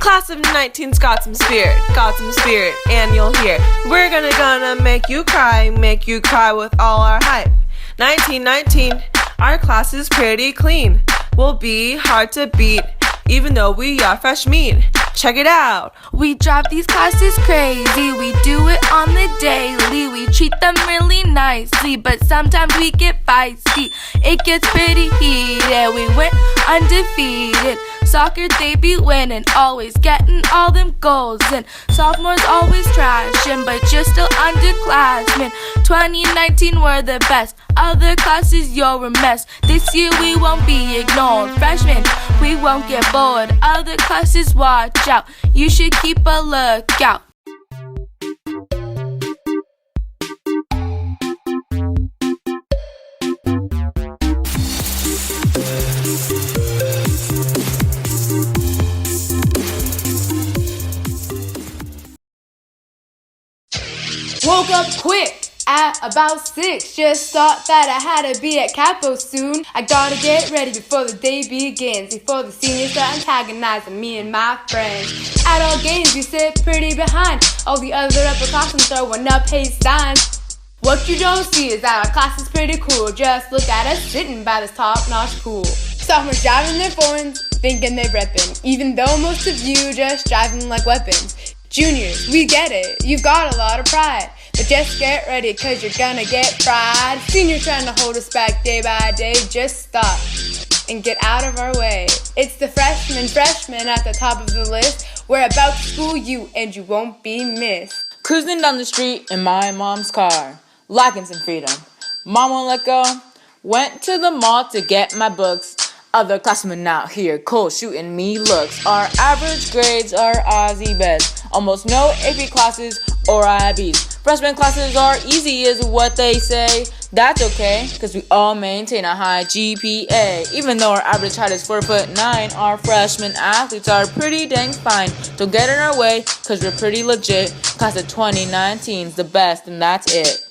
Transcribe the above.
Class of 19's got some spirit, and you'll hear. We're gonna make you cry with all our hype. 1919, our class is pretty clean. We'll be hard to beat, even though we are fresh mean. Check it out. We drive these classes crazy, we do it on the daily. We treat them really nicely, but sometimes we get feisty. It gets pretty heated, we went undefeated. Soccer they be winning, always getting all them goals. And sophomores always trashing, but you're still underclassmen. 2019 we're the best, other classes you're a mess. This year we won't be ignored, freshmen we won't get bored. Other classes watch out, you should keep a lookout. Woke up quick at about 6. Just thought that I had to be at Capo soon. I gotta get ready before the day begins, before the seniors start antagonizing me and my friends. At all games we sit pretty behind all the other upperclassmen throwing up hate signs. What you don't see is that our class is pretty cool. Just look at us sitting by this top-notch pool. Sophomores driving their foreigns, thinking they're reppin', even though most of you just driving like weapons. Juniors, we get it, you've got a lot of pride, but just get ready cause you're gonna get fried. Seniors trying to hold us back day by day, just stop and get out of our way. It's the freshmen at the top of the list. We're about to school you and you won't be missed. Cruising down the street in my mom's car, lacking some freedom. Mom won't let go, went to the mall to get my books. Other classmen out here cold shooting me looks. Our average grades are Aussie best, almost no AP classes or IBs. Freshman classes are easy is what they say. That's okay, cause we all maintain a high GPA. Even though our average height is 4'9", our freshman athletes are pretty dang fine. Don't get in our way, cause we're pretty legit. Class of 2019's the best and that's it.